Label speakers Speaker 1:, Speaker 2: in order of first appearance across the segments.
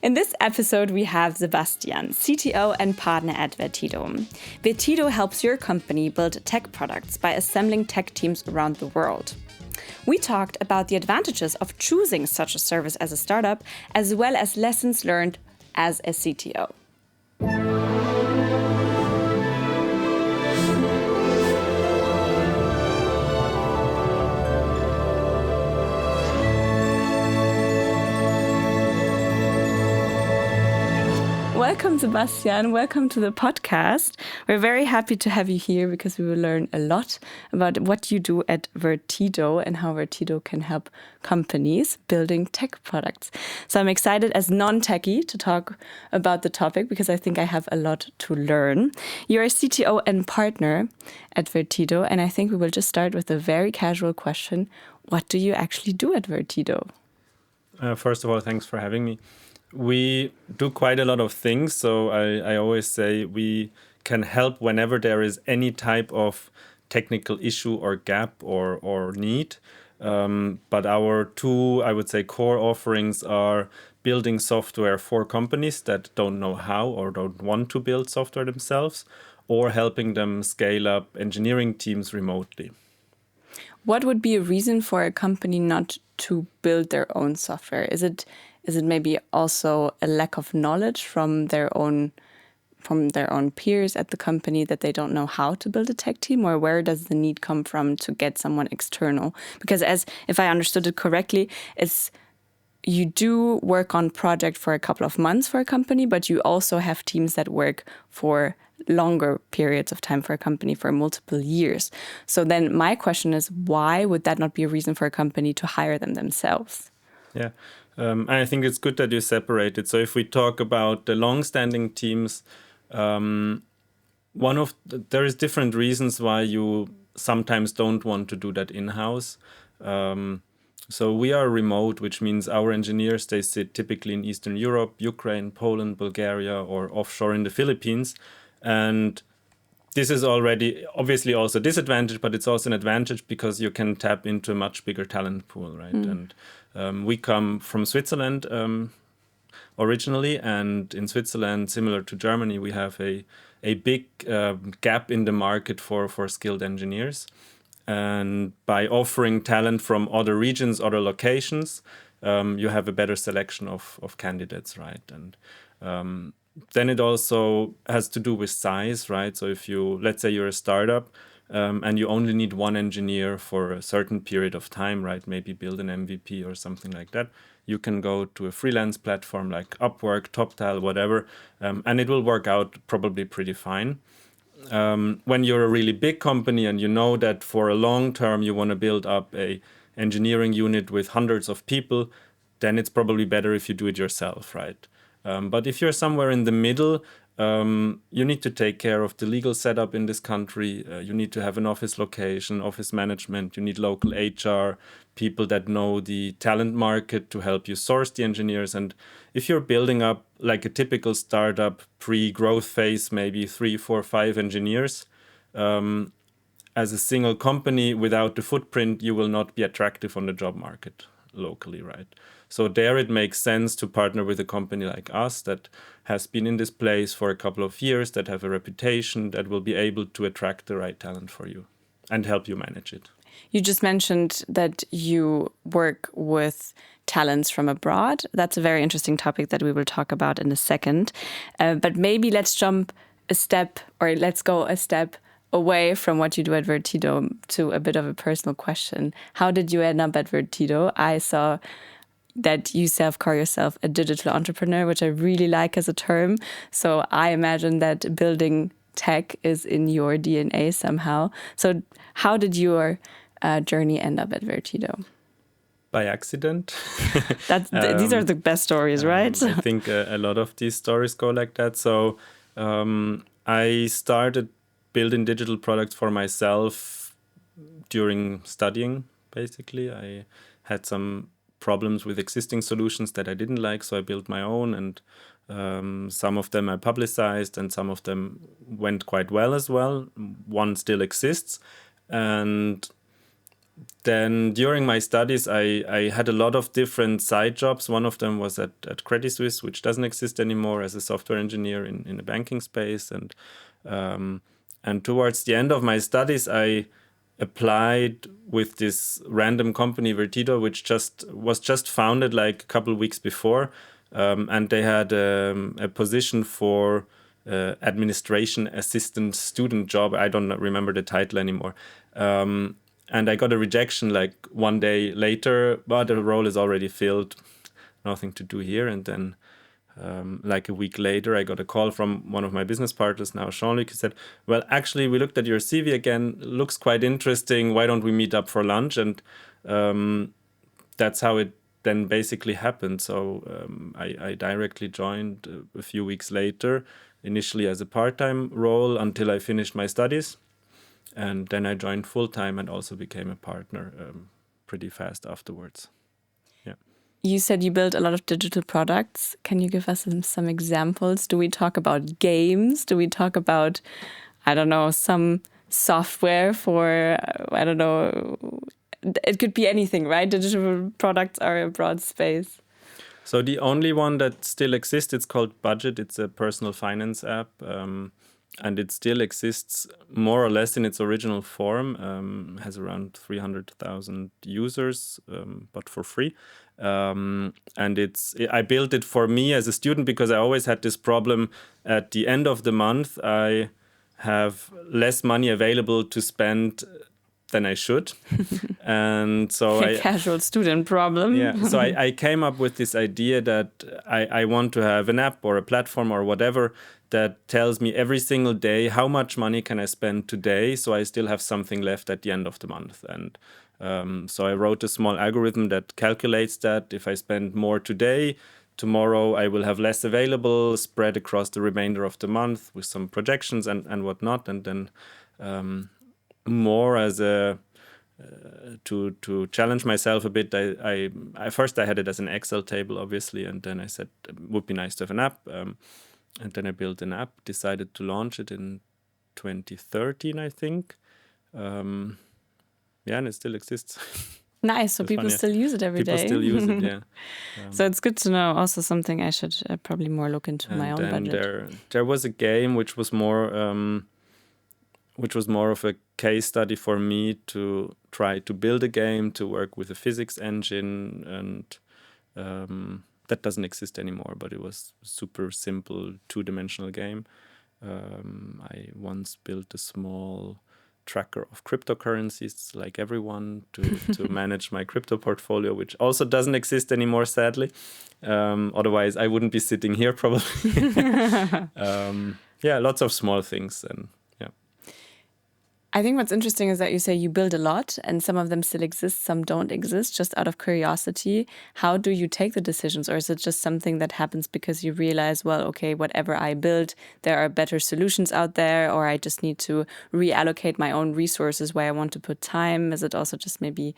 Speaker 1: In this episode, we have Sebastian, CTO and Partner at Vertido. Vertido helps your company build tech products by assembling tech teams around the world. We talked about the advantages of choosing such a service as a startup, as well as lessons learned as a CTO. Welcome, Sebastian. Welcome to the podcast. We're very happy to have you here because we will learn a lot about what you do at Vertido and how Vertido can help companies building tech products. So I'm excited as non-techie to talk about the topic because I think I have a lot to learn. You're a CTO and partner at Vertido, and I think we will just start with a very casual question. What do you actually do at Vertido?
Speaker 2: First of all, thanks for having me. We do quite a lot of things, so I always say we can help whenever there is any type of technical issue or gap or need. But our two, I would say, core offerings are building software for companies that don't know how or don't want to build software themselves, or helping them scale up engineering teams remotely.
Speaker 1: What would be a reason for a company not to build their own software? Is it maybe also a lack of knowledge from their own peers at the company that they don't know how to build a tech team, or where does the need come from to get someone external? Because if I understood it correctly, you do work on project for a couple of months for a company, but you also have teams that work for longer periods of time for a company for multiple years. So then my question is, why would that not be a reason for a company to hire them themselves?
Speaker 2: Yeah. I think it's good that you separate it. So if we talk about the long-standing teams, there is different reasons why you sometimes don't want to do that in-house. So we are remote, which means our engineers, they sit typically in Eastern Europe, Ukraine, Poland, Bulgaria, or offshore in the Philippines. And this is already obviously also a disadvantage, but it's also an advantage because you can tap into a much bigger talent pool, right? And we come from Switzerland originally, and in Switzerland, similar to Germany, we have a big gap in the market for skilled engineers. And by offering talent from other regions, other locations, you have a better selection of candidates, right? And then it also has to do with size, right? So if let's say you're a startup and you only need one engineer for a certain period of time, right? Maybe build an MVP or something like that. You can go to a freelance platform like Upwork, TopTal, whatever, and it will work out probably pretty fine. When you're a really big company and you know that for a long term you want to build up a engineering unit with hundreds of people, then it's probably better if you do it yourself, right? But if you're somewhere in the middle, you need to take care of the legal setup in this country. You need to have an office location, office management. You need local HR, people that know the talent market to help you source the engineers. And if you're building up like a typical startup pre-growth phase, maybe 3, 4, 5 engineers, as a single company without the footprint, you will not be attractive on the job market locally, right? So there it makes sense to partner with a company like us that has been in this place for a couple of years, that have a reputation, that will be able to attract the right talent for you and help you manage it.
Speaker 1: You just mentioned that you work with talents from abroad. That's a very interesting topic that we will talk about in a second. But maybe let's go a step away from what you do at Vertido to a bit of a personal question. How did you end up at Vertido? I saw that you call yourself a digital entrepreneur, which I really like as a term. So I imagine that building tech is in your DNA somehow. So how did your journey end up at Vertido?
Speaker 2: By accident.
Speaker 1: These are the best stories, right?
Speaker 2: I think a lot of these stories go like that. So I started building digital products for myself during studying, basically. I had some problems with existing solutions that I didn't like, so I built my own, and some of them I publicized and some of them went quite well as well. One still exists, and then during my studies, I had a lot of different side jobs. One of them was at Credit Suisse, which doesn't exist anymore, as a software engineer in the banking space. And towards the end of my studies, I applied with this random company, Vertido, which was just founded like a couple of weeks before. And they had a position for administration assistant student job. I don't remember the title anymore. And I got a rejection like one day later, but the role is already filled, nothing to do here. And then like a week later, I got a call from one of my business partners, now Jean-Luc, who said, well, actually, we looked at your CV again, looks quite interesting. Why don't we meet up for lunch? And that's how it then basically happened. So I directly joined a few weeks later, initially as a part-time role until I finished my studies. And then I joined full-time and also became a partner pretty fast afterwards. Yeah.
Speaker 1: You said you built a lot of digital products. Can you give us some examples? Do we talk about games? Do we talk about, I don't know, some software for, I don't know, it could be anything, right? Digital products are a broad space.
Speaker 2: So the only one that still exists, it's called Budget. It's a personal finance app. And it still exists more or less in its original form, has around 300,000 users, but for free. And I built it for me as a student because I always had this problem. At the end of the month, I have less money available to spend than I should. And so
Speaker 1: a casual student problem.
Speaker 2: Yeah. So I came up with this idea that I want to have an app or a platform or whatever that tells me every single day how much money can I spend today, so I still have something left at the end of the month. And so I wrote a small algorithm that calculates that if I spend more today, tomorrow I will have less available, spread across the remainder of the month with some projections and whatnot. And then more as a to challenge myself a bit, I first I had it as an Excel table, obviously, and then I said it would be nice to have an app. And then I built an app, decided to launch it in 2013, I think. And it still exists.
Speaker 1: Nice, so people still use it every day.
Speaker 2: People still use it, yeah.
Speaker 1: So it's good to know. Also something I should probably more look into my own budget.
Speaker 2: There was a game which was more of a case study for me to try to build a game, to work with a physics engine, and that doesn't exist anymore, but it was a super simple two-dimensional game. I once built a small tracker of cryptocurrencies, like everyone, to manage my crypto portfolio, which also doesn't exist anymore, sadly. Otherwise, I wouldn't be sitting here, probably. Lots of small things. And
Speaker 1: I think what's interesting is that you say you build a lot and some of them still exist, some don't exist, just out of curiosity. How do you take the decisions? Or is it just something that happens because you realize, well, okay, whatever I build, there are better solutions out there, or I just need to reallocate my own resources where I want to put time? Is it also just maybe,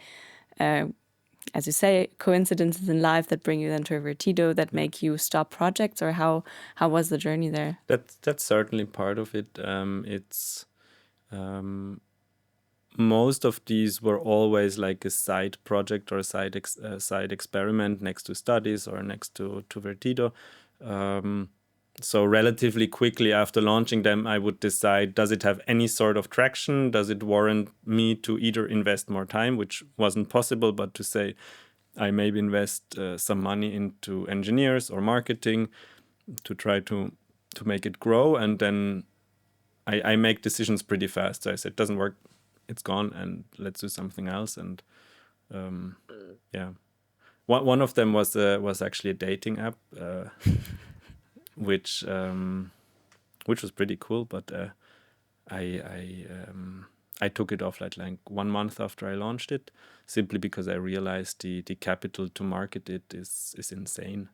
Speaker 1: as you say, coincidences in life that bring you then to a Vertido that make you stop projects? Or how was the journey there?
Speaker 2: That's certainly part of it. Most of these were always like a side project or a side experiment next to studies or next to Vertido. So relatively quickly after launching them, I would decide, does it have any sort of traction? Does it warrant me to either invest more time, which wasn't possible, but to say I maybe invest some money into engineers or marketing to try to make it grow, and then I make decisions pretty fast. So I said, it doesn't work, it's gone, and let's do something else. And one of them was actually a dating app, which was pretty cool. But I took it off like 1 month after I launched it, simply because I realized the capital to market it is insane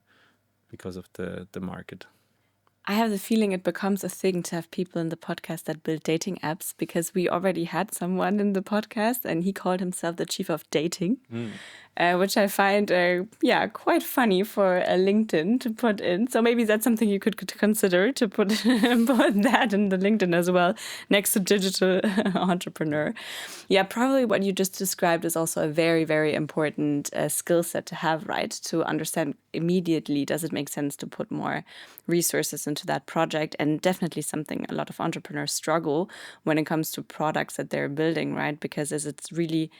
Speaker 2: because of the market.
Speaker 1: I have the feeling it becomes a thing to have people in the podcast that build dating apps, because we already had someone in the podcast and he called himself the chief of dating. which I find, quite funny for LinkedIn to put in. So maybe that's something you could consider to put put that in the LinkedIn as well, next to digital entrepreneur. Yeah, probably what you just described is also a very, very important skill set to have, right? To understand immediately, does it make sense to put more resources into that project? And definitely something a lot of entrepreneurs struggle when it comes to products that they're building, right? Because is it really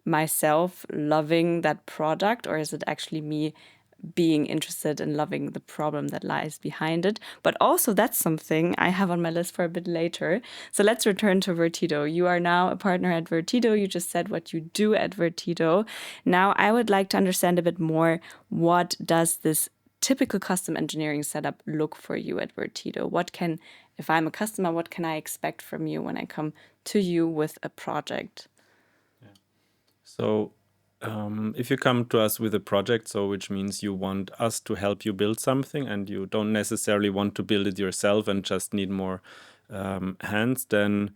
Speaker 1: myself loving that product, or is it actually me being interested in loving the problem that lies behind it? But also that's something I have on my list for a bit later. So let's return to Vertido. You are now a partner at Vertido. You just said what you do at Vertido. Now I would like to understand a bit more, what does this typical custom engineering setup look for you at Vertido? If I'm a customer, what can I expect from you when I come to you with a project?
Speaker 2: So if you come to us with a project, so which means you want us to help you build something and you don't necessarily want to build it yourself and just need more hands, then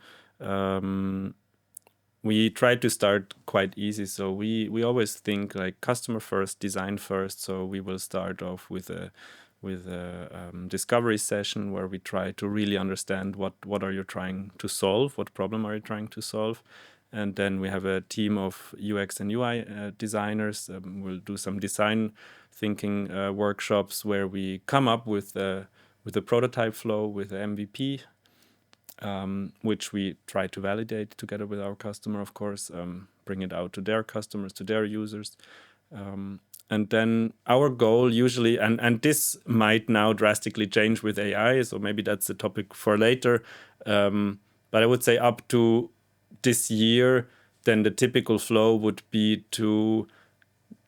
Speaker 2: we try to start quite easy. So we always think like customer first, design first. So we will start off with a discovery session where we try to really understand what are you trying to solve, what problem are you trying to solve. And then we have a team of UX and UI designers. We'll do some design thinking workshops where we come up with a prototype flow, with an MVP, which we try to validate together with our customer, of course, bring it out to their customers, to their users. And then our goal usually, and this might now drastically change with AI, so maybe that's a topic for later. But I would say up to this year, then the typical flow would be to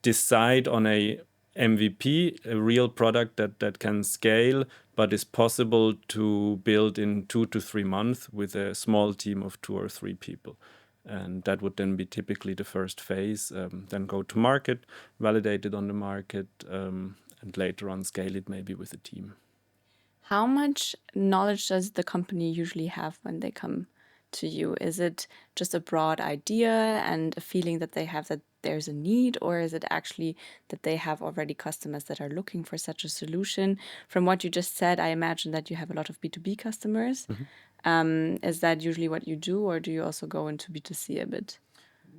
Speaker 2: decide on a MVP, a real product that can scale, but is possible to build in 2 to 3 months with a small team of 2 or 3 people. And that would then be typically the first phase, then go to market, validate it on the market, and later on scale it maybe with a team.
Speaker 1: How much knowledge does the company usually have when they come to you? Is it just a broad idea and a feeling that they have that there's a need, or is it actually that they have already customers that are looking for such a solution? From what you just said, I imagine that you have a lot of B2B customers. Is that usually what you do, or do you also go into B2C a bit?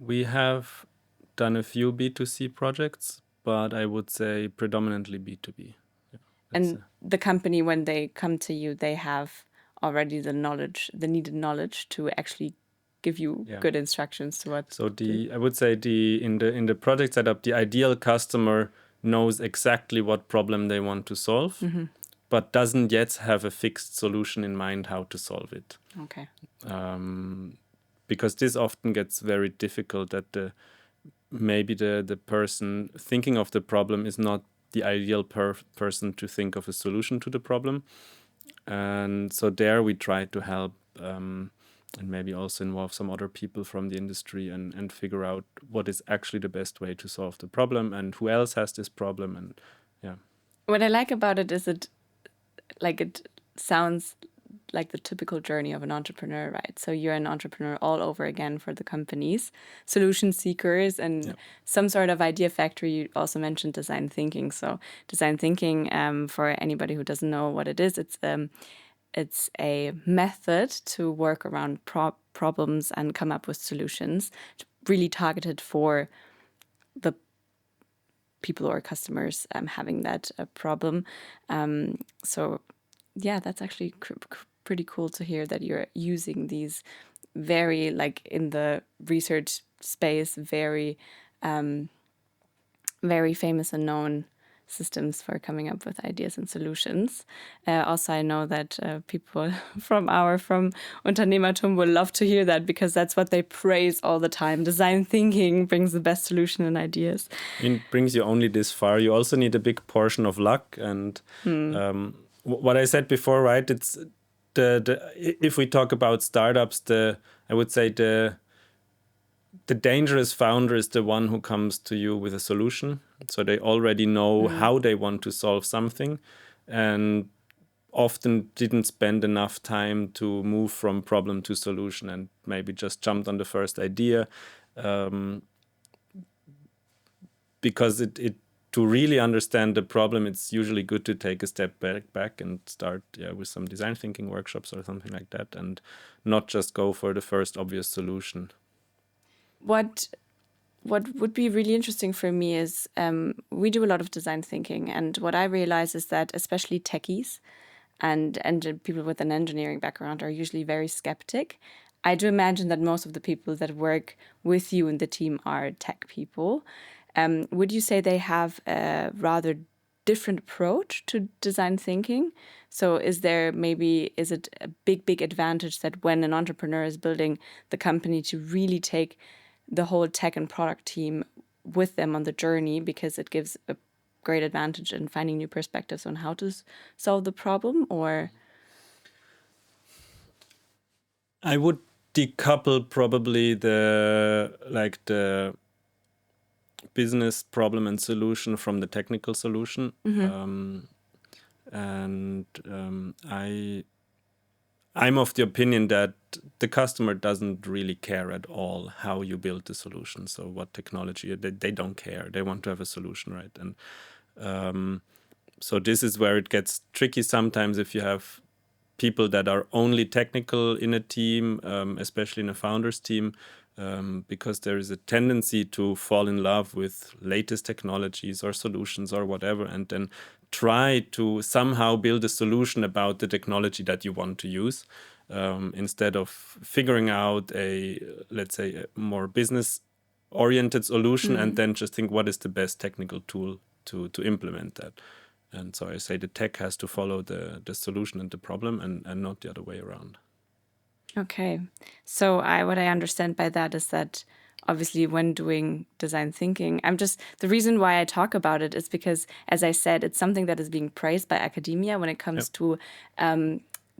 Speaker 2: We have done a few B2C projects, but I would say predominantly B2B. Yeah,
Speaker 1: And the company, when they come to you, they have already the knowledge, the needed knowledge to actually give you good instructions to what.
Speaker 2: So I would say in the project setup, the ideal customer knows exactly what problem they want to solve, but doesn't yet have a fixed solution in mind how to solve it.
Speaker 1: Okay.
Speaker 2: Because this often gets very difficult, that maybe the person thinking of the problem is not the ideal person to think of a solution to the problem. And so there we try to help, and maybe also involve some other people from the industry and figure out what is actually the best way to solve the problem and who else has this problem. And
Speaker 1: What I like about it is it sounds like the typical journey of an entrepreneur, right? So you're an entrepreneur all over again for the companies, solution seekers, and some sort of idea factory. You also mentioned design thinking. So design thinking, for anybody who doesn't know what it is, it's a method to work around problems and come up with solutions, really targeted for the people or customers having that problem. So yeah, that's actually pretty cool to hear that you're using these very, like in the research space, very, very famous and known systems for coming up with ideas and solutions. Also, I know that people from Unternehmertum will love to hear that, because that's what they praise all the time. Design thinking brings the best solution and ideas.
Speaker 2: it brings you only this far. You also need a big portion of luck. And what I said before, right? It's if we talk about startups, I would say the dangerous founder is the one who comes to you with a solution. So they already know how they want to solve something, and often didn't spend enough time to move from problem to solution and maybe just jumped on the first idea. because it to really understand the problem, it's usually good to take a step back and start with some design thinking workshops or something like that, and not just go for the first obvious solution.
Speaker 1: What would be really interesting for me is we do a lot of design thinking, and what I realize is that especially techies and people with an engineering background are usually very skeptic. I do imagine that most of the people that work with you in the team are tech people. Would you say they have a rather different approach to design thinking? So is it a big advantage that when an entrepreneur is building the company to really take the whole tech and product team with them on the journey, because it gives a great advantage in finding new perspectives on how to solve the problem? Or
Speaker 2: I would decouple probably the business problem and solution from the technical solution. I'm of the opinion that the customer doesn't really care at all how you build the solution. So what technology, they don't care. They want to have a solution, right? And so this is where it gets tricky sometimes if you have people that are only technical in a team, especially in a founder's team, because there is a tendency to fall in love with latest technologies or solutions or whatever, and then try to somehow build a solution about the technology that you want to use, instead of figuring out let's say, a more business-oriented solution, and then just think what is the best technical tool to implement that. And so I say the tech has to follow the solution and the problem, and not the other way around.
Speaker 1: okay, so what I understand by that is that obviously when doing design thinking, the reason why I talk about it is because, as I said, it's something that is being praised by academia when it comes to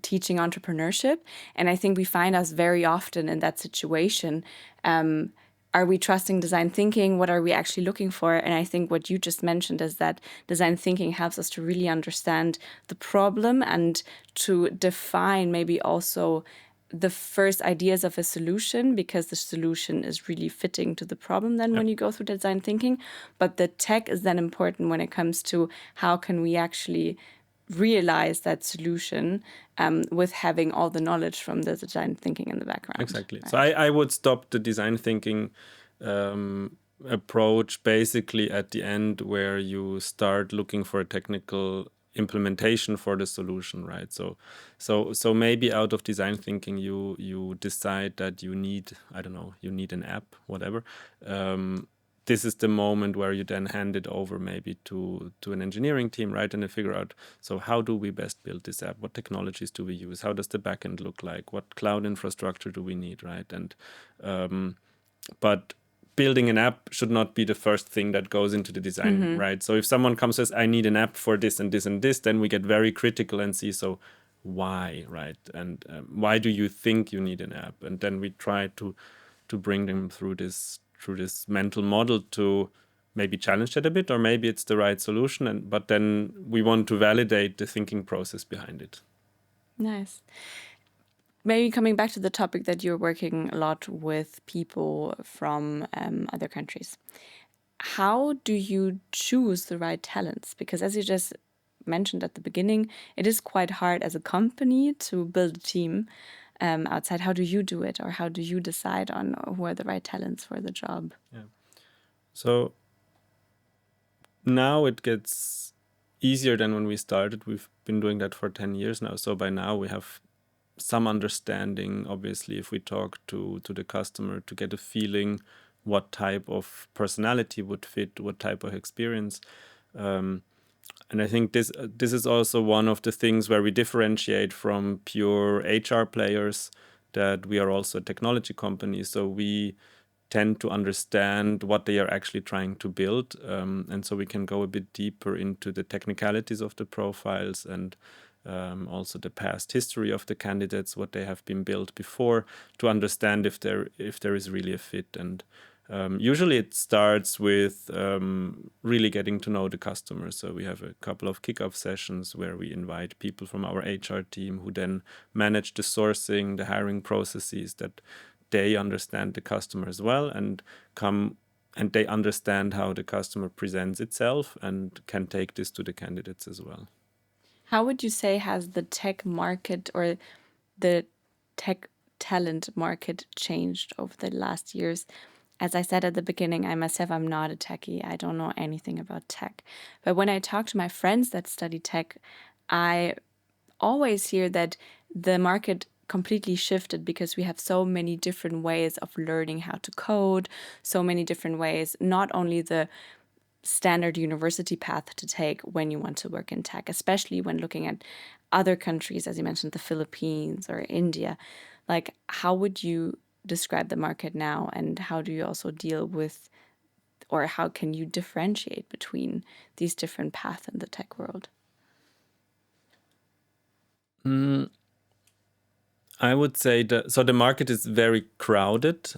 Speaker 1: teaching entrepreneurship. And I think we find us very often in that situation. Are we trusting design thinking? What are we actually looking for? And I think what you just mentioned is that design thinking helps us to really understand the problem and to define maybe also the first ideas of a solution, because the solution is really fitting to the problem then when you go through design thinking. But the tech is then important when it comes to how can we actually realize that solution with having all the knowledge from the design thinking in the background.
Speaker 2: Exactly.
Speaker 1: Right?
Speaker 2: So I would stop the design thinking approach basically at the end, where you start looking for a technical implementation for the solution, right? So maybe out of design thinking you decide that you need, I don't know, you need an app, whatever. This is the moment where you then hand it over maybe to an engineering team, right? And they figure out, so how do we best build this app? What technologies do we use? How does the backend look like? What cloud infrastructure do we need, right? And but building an app should not be the first thing that goes into the design, right? So if someone comes and says, I need an app for this and this and this, then we get very critical and see, so why, right? And why do you think you need an app? And then we try to bring them through this mental model to maybe challenge that a bit, or maybe it's the right solution. But then we want to validate the thinking process behind it.
Speaker 1: Nice. Maybe coming back to the topic that you're working a lot with people from other countries. How do you choose the right talents? Because as you just mentioned at the beginning, it is quite hard as a company to build a team outside. How do you do it, or how do you decide on who are the right talents for the job?
Speaker 2: Yeah. So now it gets easier than when we started. We've been doing that for 10 years now. So by now we have some understanding, obviously, if we talk to the customer, to get a feeling what type of personality would fit, what type of experience. And I think this is also one of the things where we differentiate from pure HR players, that we are also a technology company. So we tend to understand what they are actually trying to build. And so we can go a bit deeper into the technicalities of the profiles, and also the past history of the candidates, what they have been built before, to understand if there is really a fit. And usually it starts with really getting to know the customer. So we have a couple of kickoff sessions where we invite people from our HR team who then manage the sourcing, the hiring processes, that they understand the customer as well, and come and they understand how the customer presents itself and can take this to the candidates as well.
Speaker 1: How would you say has the tech market or the tech talent market changed over the last years? As I said at the beginning, I myself, I'm not a techie. I don't know anything about tech. But when I talk to my friends that study tech, I always hear that the market completely shifted because we have so many different ways of learning how to code, so many different ways, not only the standard university path to take when you want to work in tech, especially when looking at other countries, as you mentioned, the Philippines or India. Like, how would you describe the market now, and how do you also deal with, or how can you differentiate between these different paths in the tech world?
Speaker 2: I would say the market is very crowded.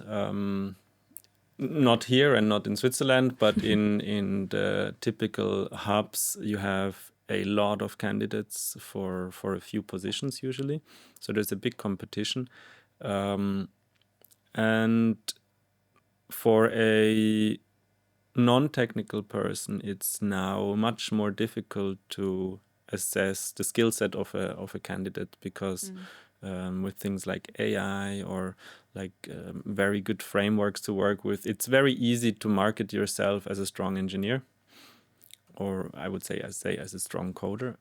Speaker 2: Not here and not in Switzerland, but in the typical hubs, you have a lot of candidates for a few positions usually. So there's a big competition. And for a non-technical person, it's now much more difficult to assess the skill set of a candidate because with things like AI or like very good frameworks to work with, it's very easy to market yourself as a strong engineer, or I would say as a strong coder.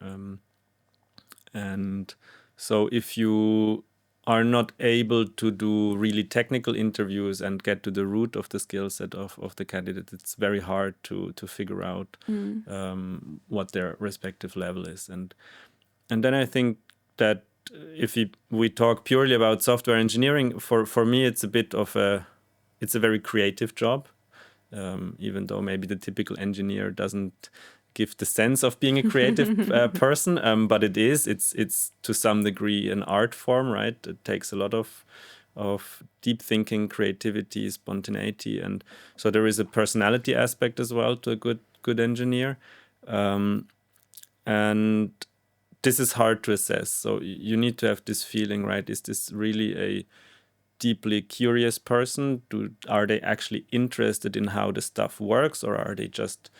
Speaker 2: And so if you are not able to do really technical interviews and get to the root of the skill set of the candidate, it's very hard to figure out what their respective level is. And then I think that if we talk purely about software engineering, for me, it's a very creative job, even though maybe the typical engineer doesn't give the sense of being a creative person, but it's to some degree an art form, right? It takes a lot of deep thinking, creativity, spontaneity, and so there is a personality aspect as well to a good engineer, and this is hard to assess. So you need to have this feeling, right? Is this really a deeply curious person? Are they actually interested in how the stuff works, or are they just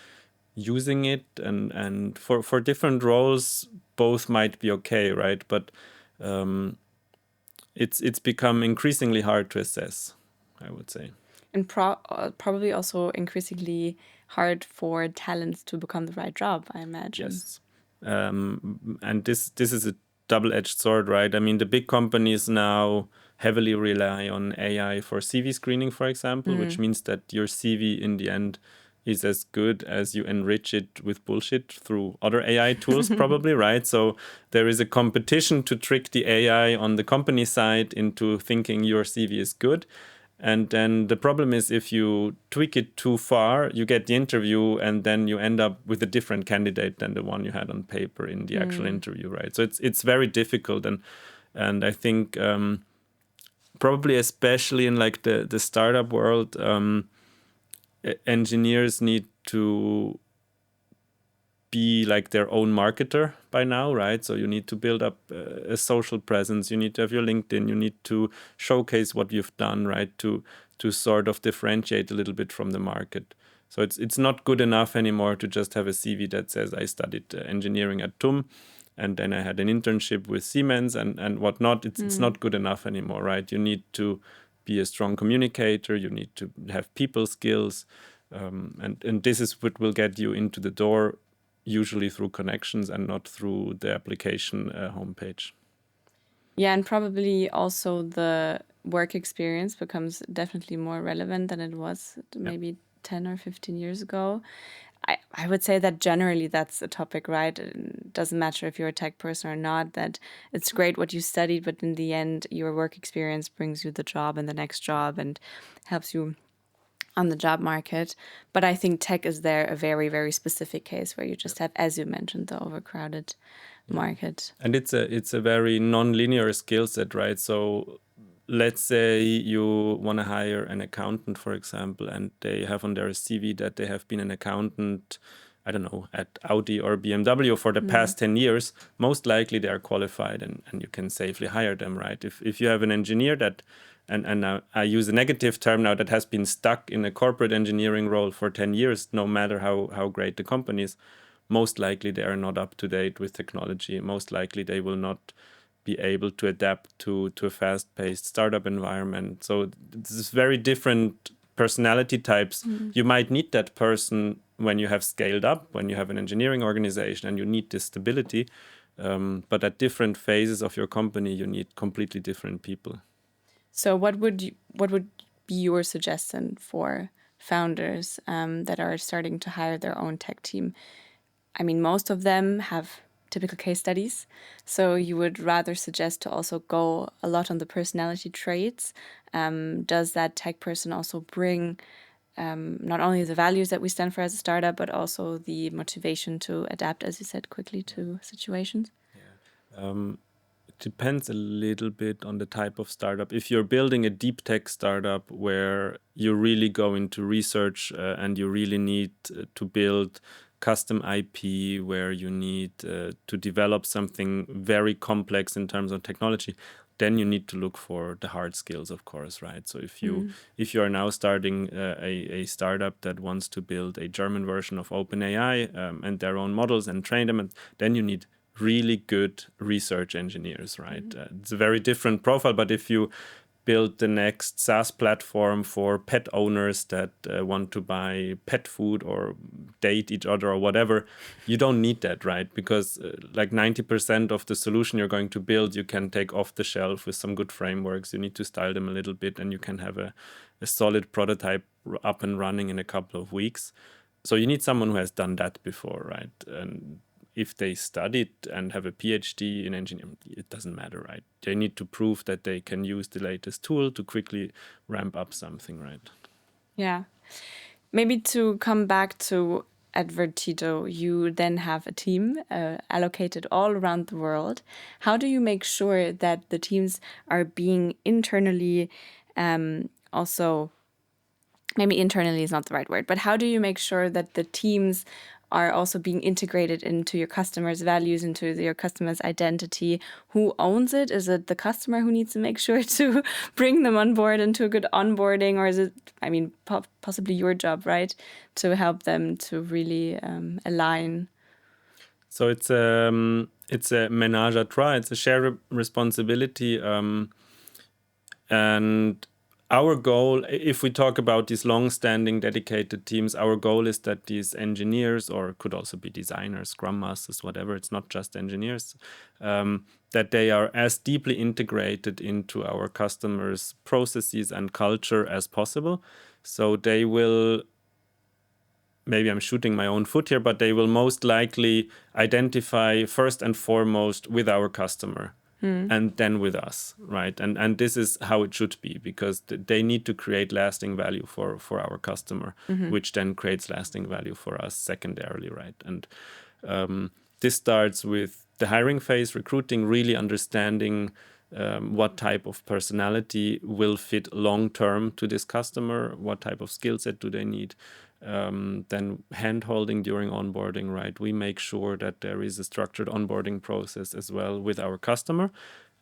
Speaker 2: using it? And for different roles, both might be okay, right? But it's become increasingly hard to assess, I would say.
Speaker 1: And probably also increasingly hard for talents to become the right job, I imagine.
Speaker 2: Yes. And this is a double-edged sword, right? I mean, the big companies now heavily rely on AI for CV screening, for example, which means that your CV in the end is as good as you enrich it with bullshit through other AI tools, probably, right? So there is a competition to trick the AI on the company side into thinking your CV is good. And then the problem is if you tweak it too far, you get the interview and then you end up with a different candidate than the one you had on paper in the actual interview, right? So it's very difficult. And I think probably especially in like the startup world, engineers need to be like their own marketer by now, right? So you need to build up a social presence. You need to have your LinkedIn. You need to showcase what you've done, right? To sort of differentiate a little bit from the market. So it's not good enough anymore to just have a CV that says I studied engineering at TUM, and then I had an internship with Siemens and whatnot. It's not good enough anymore, right? You need to be a strong communicator. You need to have people skills, and this is what will get you into the door, usually through connections and not through the application homepage.
Speaker 1: Yeah, and probably also the work experience becomes definitely more relevant than it was maybe 10 or 15 years ago. I would say that generally that's a topic, right? It doesn't matter if you're a tech person or not, that it's great what you studied, but in the end, your work experience brings you the job and the next job and helps you on the job market. But I think tech is there a very, very specific case where you just have, as you mentioned, the overcrowded market.
Speaker 2: And it's a very non-linear skill set, right? So let's say you want to hire an accountant, for example, and they have on their CV that they have been an accountant, I don't know, at Audi or BMW for the past 10 years, most likely they are qualified and you can safely hire them, right? If you have an engineer that, and now I use a negative term now, that has been stuck in a corporate engineering role for 10 years, no matter how great the company is, most likely they are not up to date with technology. Most likely they will not be able to adapt to a fast-paced startup environment. So this is very different personality types. You might need that person when you have scaled up, when you have an engineering organization and you need this stability. But at different phases of your company, you need completely different people.
Speaker 1: So what would be your suggestion for founders that are starting to hire their own tech team? I mean, most of them have typical case studies. So you would rather suggest to also go a lot on the personality traits. Does that tech person also bring not only the values that we stand for as a startup, but also the motivation to adapt, as you said, quickly to situations?
Speaker 2: It depends a little bit on the type of startup. If you're building a deep tech startup where you really go into research and you really need to build custom IP, where you need to develop something very complex in terms of technology, then you need to look for the hard skills, of course, right? So if you are now starting a startup that wants to build a German version of OpenAI and their own models and train them, then you need really good research engineers, right? It's a very different profile, but if you build the next SaaS platform for pet owners that want to buy pet food or date each other or whatever, you don't need that, right? Because like 90% of the solution you're going to build, you can take off the shelf with some good frameworks. You need to style them a little bit and you can have a solid prototype up and running in a couple of weeks. So you need someone who has done that before, right? And if they studied and have a PhD in engineering, it doesn't matter, right? They need to prove that they can use the latest tool to quickly ramp up something, right?
Speaker 1: Yeah. Maybe to come back to at Vertido, you then have a team allocated all around the world. How do you make sure that the teams are being internally also, maybe internally is not the right word, but how do you make sure that the teams are also being integrated into your customers' values, into your customers' identity? Who owns it? Is it the customer who needs to make sure to bring them on board into a good onboarding? Or is it, I mean, possibly your job, right? To help them to really align.
Speaker 2: So it's a ménage à trois. It's a shared responsibility. And our goal, if we talk about these long-standing dedicated teams, our goal is that these engineers, or could also be designers, scrum masters, whatever, it's not just engineers, that they are as deeply integrated into our customers' processes and culture as possible. So they will, maybe I'm shooting my own foot here, but they will most likely identify first and foremost with our customer. And then with us, right? And this is how it should be, because they need to create lasting value for our customer, which then creates lasting value for us secondarily, right? And this starts with the hiring phase, recruiting, really understanding what type of personality will fit long-term to this customer, what type of skill set do they need. Then hand-holding during onboarding, right? We make sure that there is a structured onboarding process as well with our customer.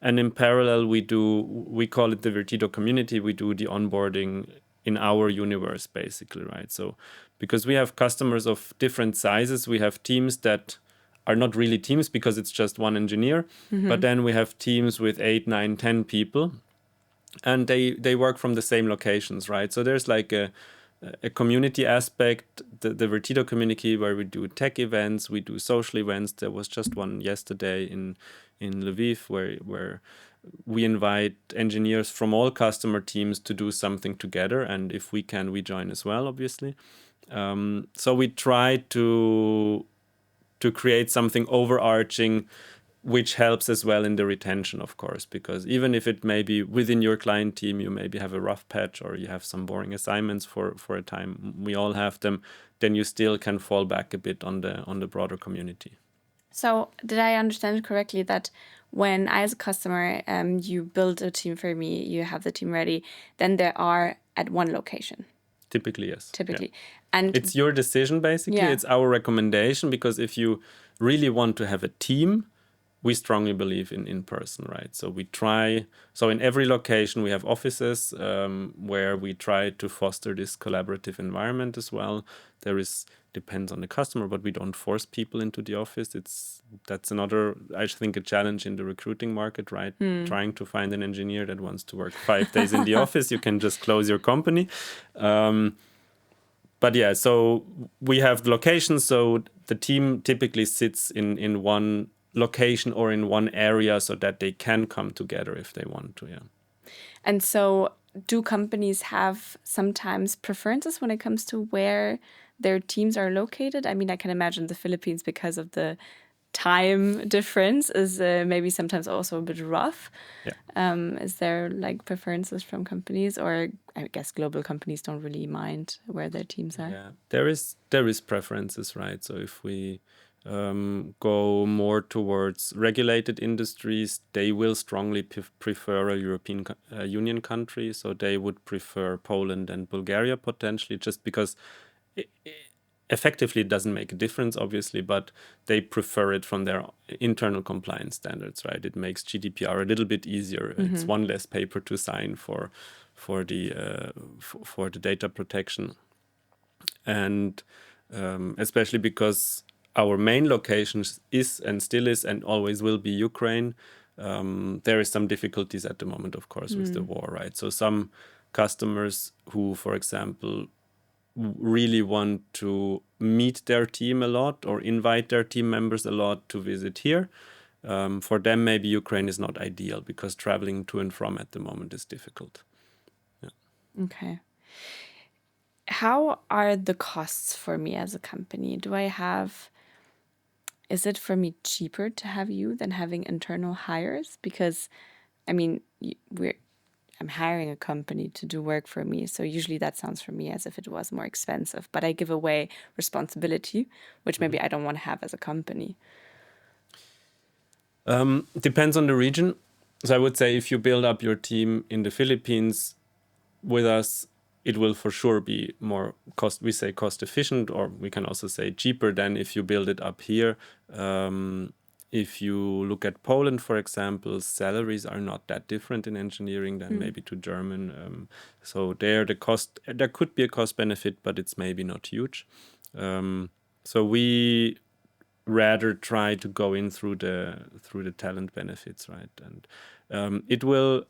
Speaker 2: And in parallel, we call it the Vertido community, we do the onboarding in our universe, basically, right? So because we have customers of different sizes, we have teams that are not really teams because it's just one engineer, but then we have teams with 8, 9, 10 people, and they work from the same locations, right? So there's like a community aspect, the Vertido community, where we do tech events, we do social events. There was just one yesterday in Lviv where we invite engineers from all customer teams to do something together, and if we can, we join as well, obviously. So we try to create something overarching, which helps as well in the retention, of course, because even if it may be within your client team, you maybe have a rough patch or you have some boring assignments for a time, we all have them, then you still can fall back a bit on the broader community.
Speaker 1: So did I understand correctly that when I, as a customer, you build a team for me, you have the team ready, then they are at one location?
Speaker 2: Typically, yes.
Speaker 1: Typically. And
Speaker 2: it's your decision, basically.
Speaker 1: Yeah.
Speaker 2: It's our recommendation, because if you really want to have a team, we strongly believe in person, right? So we try, so in every location we have offices where we try to foster this collaborative environment as well. Depends on the customer, but we don't force people into the office. That's another, I think, a challenge in the recruiting market, right? Trying to find an engineer that wants to work 5 days in the office, you can just close your company. But yeah, so we have locations. So the team typically sits in one location or in one area so that they can come together if they want to, yeah.
Speaker 1: And so do companies have sometimes preferences when it comes to where their teams are located? I mean, I can imagine the Philippines, because of the time difference, is maybe sometimes also a bit rough.
Speaker 2: Yeah.
Speaker 1: Is there like preferences from companies, or I guess global companies don't really mind where their teams are?
Speaker 2: Yeah, there is preferences, right? So if we go more towards regulated industries, they will strongly prefer a European Union country. So they would prefer Poland and Bulgaria potentially, just because effectively it doesn't make a difference, obviously, but they prefer it from their internal compliance standards, right? It makes GDPR a little bit easier. It's one less paper to sign for the data protection. And especially because our main location is and still is and always will be Ukraine, there is some difficulties at the moment, of course, with the war, right? So some customers who, for example, really want to meet their team a lot or invite their team members a lot to visit here, for them maybe Ukraine is not ideal, because traveling to and from at the moment is difficult. Yeah.
Speaker 1: Okay. How are the costs for me as a company? Is it for me cheaper to have you than having internal hires? Because, I mean, I'm hiring a company to do work for me. So usually that sounds for me as if it was more expensive, but I give away responsibility, which maybe I don't want to have as a company.
Speaker 2: Depends on the region. So I would say if you build up your team in the Philippines with us, it will for sure be more cost efficient, or we can also say cheaper than if you build it up here. If you look at Poland, for example, salaries are not that different in engineering than maybe to German. So there could be a cost benefit, but it's maybe not huge. So we rather try to go in through the talent benefits, right? And it will,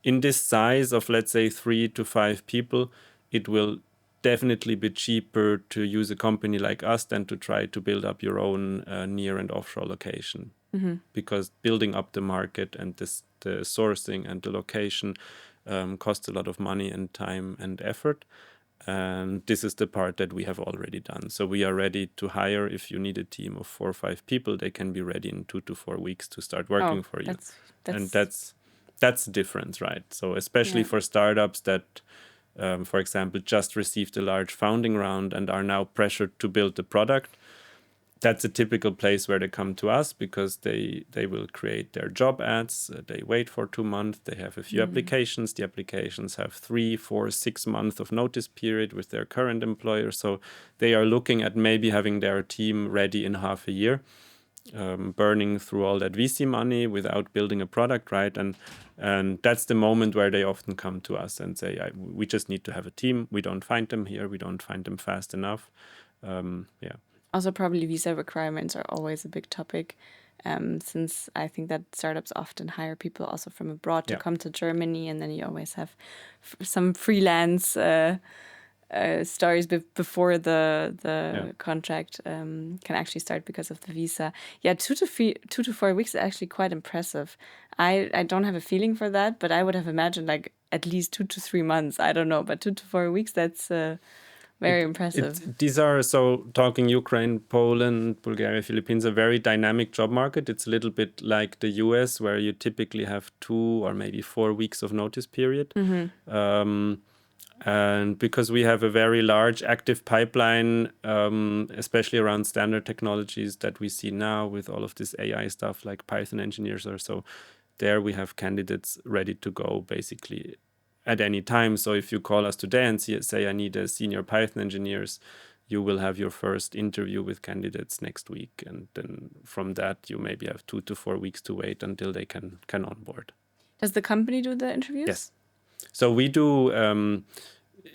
Speaker 2: in this size of, let's say, 3 to 5 people, it will definitely be cheaper to use a company like us than to try to build up your own near and offshore location. Because building up the market and the sourcing and the location costs a lot of money and time and effort. And this is the part that we have already done. So we are ready to hire. If you need a team of 4 or 5 people, they can be ready in 2 to 4 weeks to start working for you. And that's the difference, right? So especially for startups that, for example, just received a large founding round and are now pressured to build the product, that's a typical place where they come to us, because they will create their job ads. They wait for 2 months. They have a few applications. The applications have 3, 4, 6 months of notice period with their current employer. So they are looking at maybe having their team ready in half a year, burning through all that VC money without building a product, right? And that's the moment where they often come to us and say, we just need to have a team. We don't find them here. We don't find them fast enough. Yeah.
Speaker 1: Also, probably visa requirements are always a big topic, since I think that startups often hire people also from abroad to come to Germany, and then you always have some freelance stories before the contract can actually start because of the visa. Yeah, 2 to 4 weeks is actually quite impressive. I don't have a feeling for that, but I would have imagined like at least 2 to 3 months. I don't know, but 2 to 4 weeks, that's very impressive.
Speaker 2: These are, so talking Ukraine, Poland, Bulgaria, Philippines, a very dynamic job market. It's a little bit like the US, where you typically have 2 or maybe 4 weeks of notice period. And because we have a very large active pipeline, especially around standard technologies that we see now with all of this AI stuff like Python engineers or so, there we have candidates ready to go basically at any time. So if you call us today and say I need a senior Python engineers, you will have your first interview with candidates next week, and then from that you maybe have 2 to 4 weeks to wait until they can onboard.
Speaker 1: Does the company do the interviews?
Speaker 2: Yes. So we do.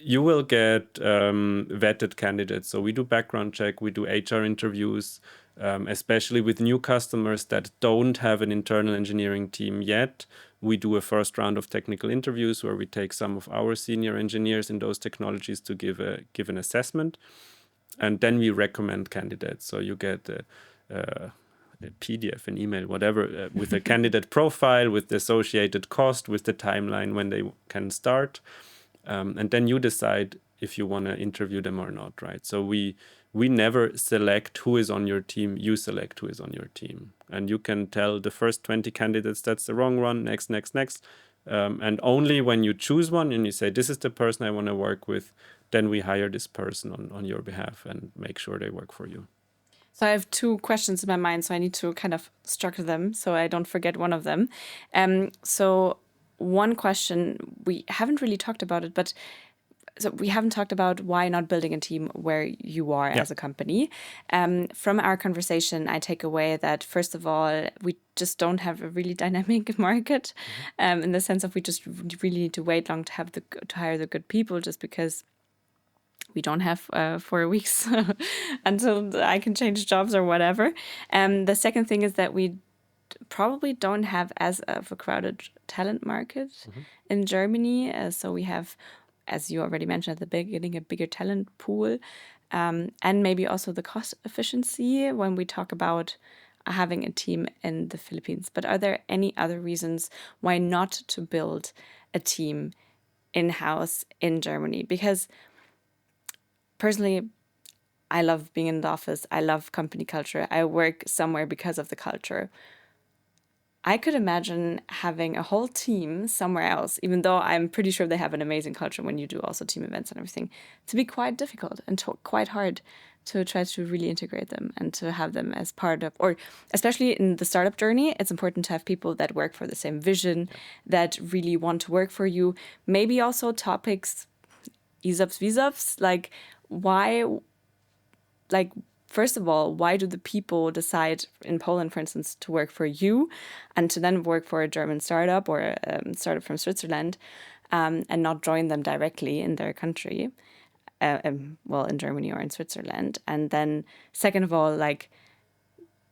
Speaker 2: You will get vetted candidates. So we do background check. We do HR interviews, especially with new customers that don't have an internal engineering team yet. We do a first round of technical interviews where we take some of our senior engineers in those technologies to give an assessment, and then we recommend candidates. So you get a PDF, an email, whatever, with a candidate profile, with the associated cost, with the timeline when they can start. And then you decide if you want to interview them or not, right? So we never select who is on your team. You select who is on your team. And you can tell the first 20 candidates, that's the wrong one, next. And only when you choose one and you say, this is the person I want to work with, then we hire this person on your behalf and make sure they work for you.
Speaker 1: So I have 2 questions in my mind, so I need to kind of structure them so I don't forget one of them. So one question, we haven't really talked about it, but so we haven't talked about why not building a team where you are as a company. From our conversation, I take away that, first of all, we just don't have a really dynamic market, in the sense of we just really need to wait long to hire the good people, just because we don't have 4 weeks until I can change jobs or whatever. The second thing is that we probably don't have as of a crowded talent market in Germany. So we have, as you already mentioned at the beginning, a bigger talent pool, and maybe also the cost efficiency when we talk about having a team in the Philippines. But are there any other reasons why not to build a team in-house in Germany? Because personally, I love being in the office. I love company culture. I work somewhere because of the culture. I could imagine having a whole team somewhere else, even though I'm pretty sure they have an amazing culture when you do also team events and everything, to be quite difficult and quite hard to try to really integrate them and to have them as part of, or especially in the startup journey, it's important to have people that work for the same vision, that really want to work for you. Maybe also topics, ESOPs, VSOPs, like why, like, first of all, why do the people decide in Poland, for instance, to work for you and to then work for a German startup or a startup from Switzerland, and not join them directly in their country, well, in Germany or in Switzerland? And then second of all, like,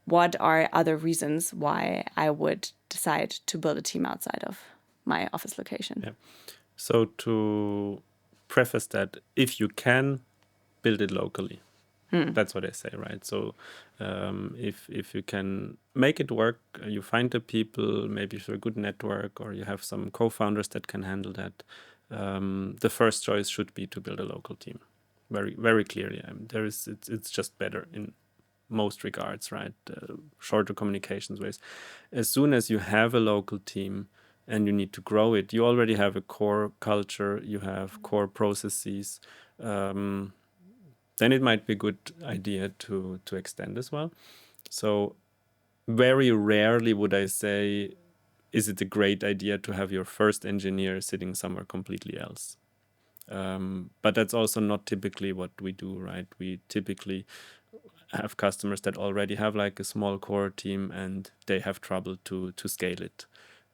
Speaker 1: what are other reasons why I would decide to build a team outside of my office location?
Speaker 2: Yeah. So to preface that, if you can, build it locally. That's what I say, right? So if you can make it work, you find the people, maybe through a good network, or you have some co-founders that can handle that, the first choice should be to build a local team. Very, very clearly. It's just better in most regards, right? Shorter communications ways. As soon as you have a local team and you need to grow it, you already have a core culture, you have core processes, then it might be a good idea to extend as well. So very rarely would I say, is it a great idea to have your first engineer sitting somewhere completely else? But that's also not typically what we do, right? We typically have customers that already have like a small core team and they have trouble to scale it.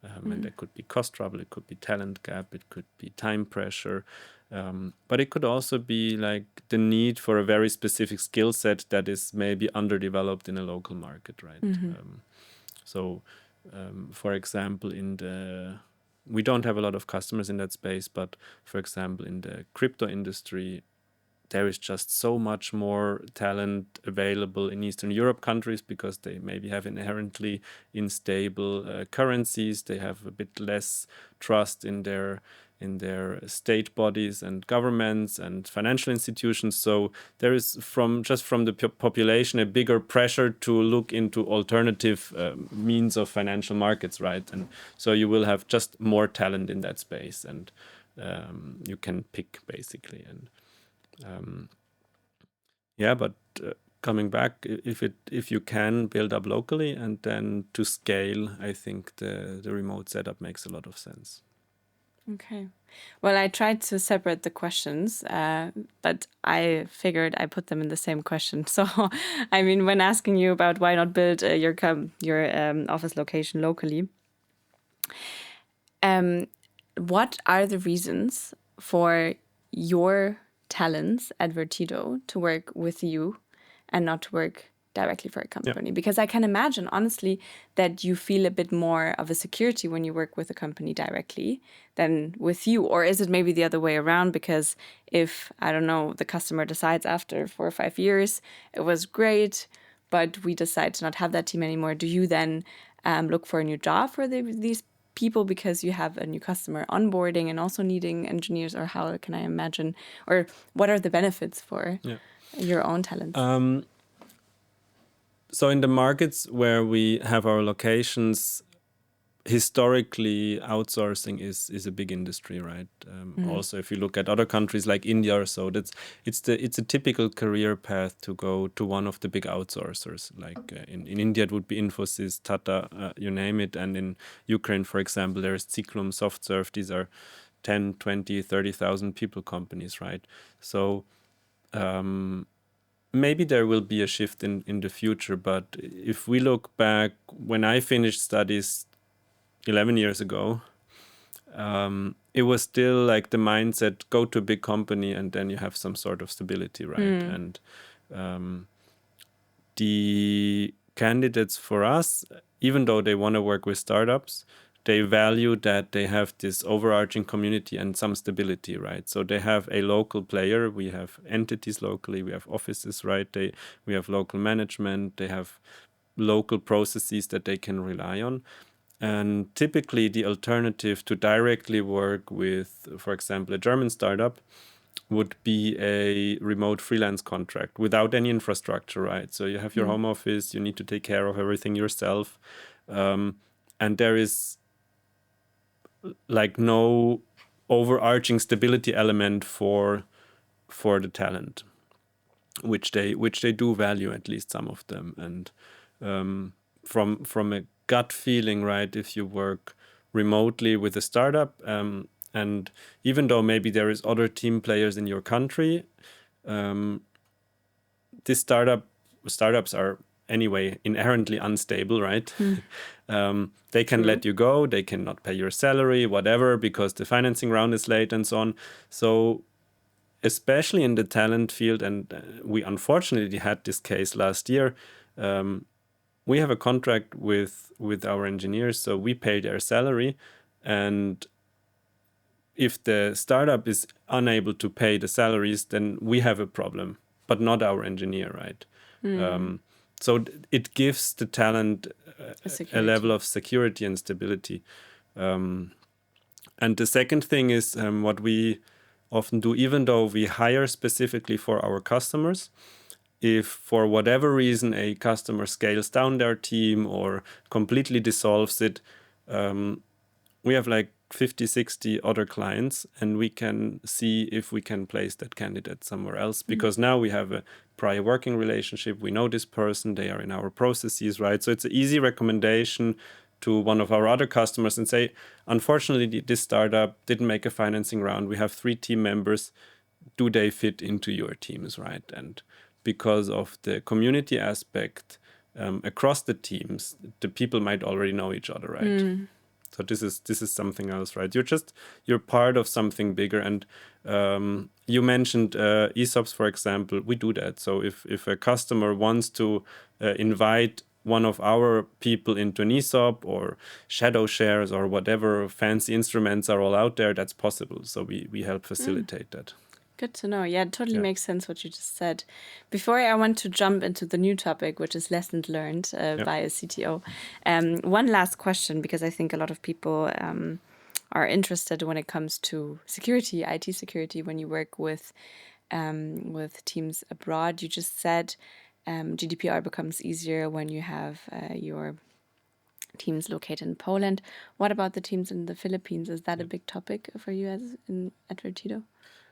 Speaker 2: And there could be cost trouble, it could be talent gap, it could be time pressure. But it could also be like the need for a very specific skill set that is maybe underdeveloped in a local market, right? For example, we don't have a lot of customers in that space, but for example, in the crypto industry, there is just so much more talent available in Eastern Europe countries because they maybe have inherently unstable currencies. They have a bit less trust in their state bodies and governments and financial institutions. So there is from the population a bigger pressure to look into alternative means of financial markets, right? And so you will have just more talent in that space, and you can pick basically. And but coming back, if you can build up locally and then to scale, I think the remote setup makes a lot of sense.
Speaker 1: Okay. Well, I tried to separate the questions, but I figured I put them in the same question. So, I mean, when asking you about why not build your office location locally, what are the reasons for your talents at Vertido to work with you and not to work directly for a company? Because I can imagine, honestly, that you feel a bit more of a security when you work with a company directly than with you. Or is it maybe the other way around? Because if, I don't know, the customer decides after 4 or 5 years, it was great, but we decide to not have that team anymore, do you then look for a new job for these people because you have a new customer onboarding and also needing engineers? Or how can I imagine, or what are the benefits for your own talents?
Speaker 2: So in the markets where we have our locations, historically outsourcing is a big industry, right? Also, if you look at other countries like India or so, it's a typical career path to go to one of the big outsourcers. Like in India, it would be Infosys, Tata, you name it. And in Ukraine, for example, there's Zyklum, SoftServe. These are 10, 20, 30,000 people companies, right? So maybe there will be a shift in the future. But if we look back, when I finished studies 11 years ago, it was still like the mindset, go to a big company and then you have some sort of stability, right? And the candidates for us, even though they want to work with startups, they value that they have this overarching community and some stability, right? So they have a local player. We have entities locally. We have offices, right? We have local management. They have local processes that they can rely on. And typically the alternative to directly work with, for example, a German startup would be a remote freelance contract without any infrastructure, right? So you have your home office, you need to take care of everything yourself. And there is like no overarching stability element for the talent, which they do value, at least some of them. And from a gut feeling, right, if you work remotely with a startup, and even though maybe there is other team players in your country, these startups are anyway inherently unstable, right? They can let you go, they cannot pay your salary, whatever, because the financing round is late and so on. So especially in the talent field, and we unfortunately had this case last year, we have a contract with our engineers, so we pay their salary, and if the startup is unable to pay the salaries, then we have a problem, but not our engineer, right? So it gives the talent a level of security and stability. And the second thing is what we often do, even though we hire specifically for our customers, if for whatever reason a customer scales down their team or completely dissolves it, we have like 50, 60 other clients, and we can see if we can place that candidate somewhere else, because now we have a prior working relationship. We know this person, they are in our processes, right? So it's an easy recommendation to one of our other customers and say, unfortunately, this startup didn't make a financing round. We have 3 team members. Do they fit into your teams, right? And because of the community aspect across the teams, the people might already know each other, right? So this is something else, right? You're part of something bigger. And you mentioned ESOPs, for example. We do that. So if a customer wants to invite one of our people into an ESOP or shadow shares or whatever fancy instruments are all out there, that's possible. So we help facilitate that.
Speaker 1: Good to know. Yeah, it totally makes sense what you just said. Before I want to jump into the new topic, which is lessons learned by a CTO, one last question, because I think a lot of people are interested when it comes to security, IT security, when you work with teams abroad. You just said GDPR becomes easier when you have your teams located in Poland. What about the teams in the Philippines? Is that a big topic for you at Vertido?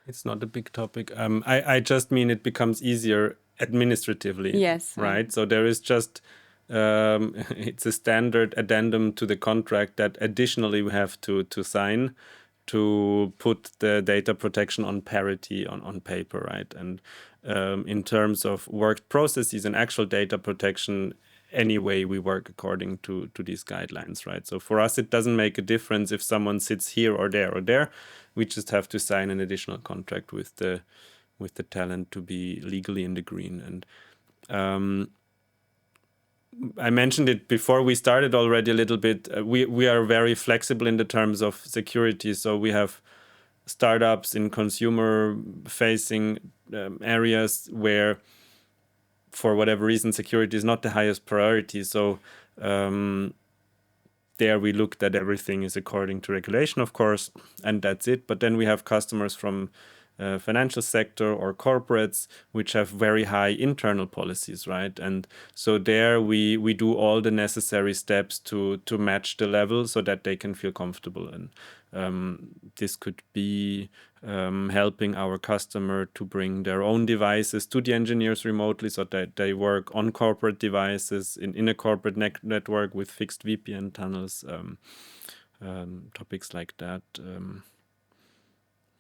Speaker 2: It's not a big topic. I just mean it becomes easier administratively.
Speaker 1: Yes.
Speaker 2: Right. So there is just it's a standard addendum to the contract that additionally we have to sign. to put the data protection on parity on paper, right? And in terms of work processes and actual data protection, anyway, we work according to these guidelines, right? So for us, it doesn't make a difference if someone sits here or there or there. We just have to sign an additional contract with the talent to be legally in the green. And I mentioned it before we started already a little bit. We are very flexible in the terms of security. So we have startups in consumer-facing areas where, for whatever reason, security is not the highest priority. So there we looked at everything is according to regulation, of course, and that's it. But then we have customers from financial sector or corporates which have very high internal policies, right? And so there we do all the necessary steps to match the level so that they can feel comfortable. And this could be helping our customer to bring their own devices to the engineers remotely so that they work on corporate devices in a corporate network with fixed VPN tunnels, topics like that.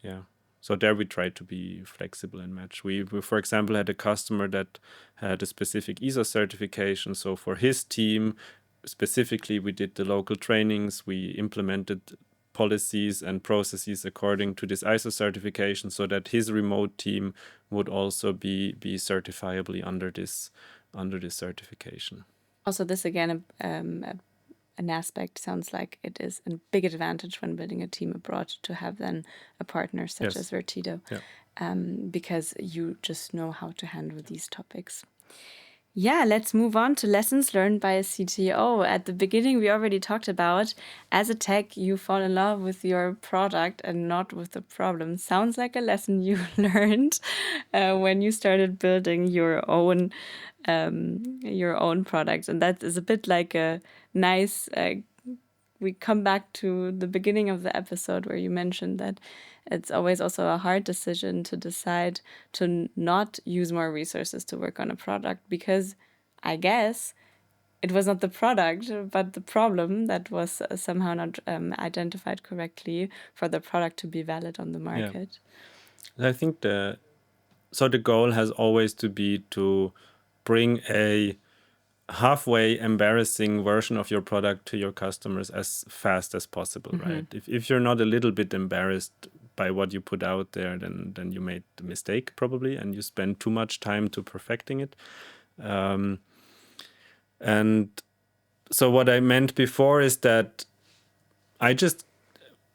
Speaker 2: Yeah. So there we try to be flexible and match. We, for example, had a customer that had a specific ISO certification. So for his team, specifically, we did the local trainings. We implemented policies and processes according to this ISO certification so that his remote team would also be certifiably under this certification.
Speaker 1: Also, this again, an aspect sounds like it is a big advantage when building a team abroad to have then a partner such as Vertido, because you just know how to handle these topics. Yeah, let's move on to lessons learned by a CTO. At the beginning, we already talked about, as a tech, you fall in love with your product and not with the problem. Sounds like a lesson you learned when you started building your own product. And that is a bit like a nice... we come back to the beginning of the episode where you mentioned that it's always also a hard decision to decide to not use more resources to work on a product, because I guess it was not the product, but the problem that was somehow not identified correctly for the product to be valid on the market.
Speaker 2: Yeah. I think the goal has always to be to bring a halfway embarrassing version of your product to your customers as fast as possible, right? If you're not a little bit embarrassed by what you put out there, then you made the mistake probably, and you spend too much time to perfecting it. And so what I meant before is that I just,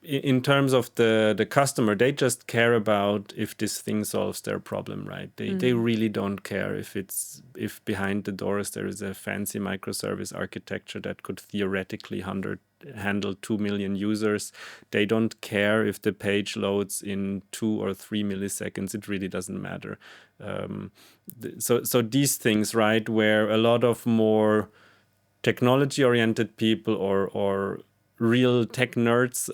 Speaker 2: in terms of the customer, they just care about if this thing solves their problem, right? They really don't care if behind the doors there is a fancy microservice architecture that could theoretically handle 2 million users. They don't care if the page loads in 2 or 3 milliseconds. It really doesn't matter. So these things, right, where a lot of more technology-oriented people or real tech nerds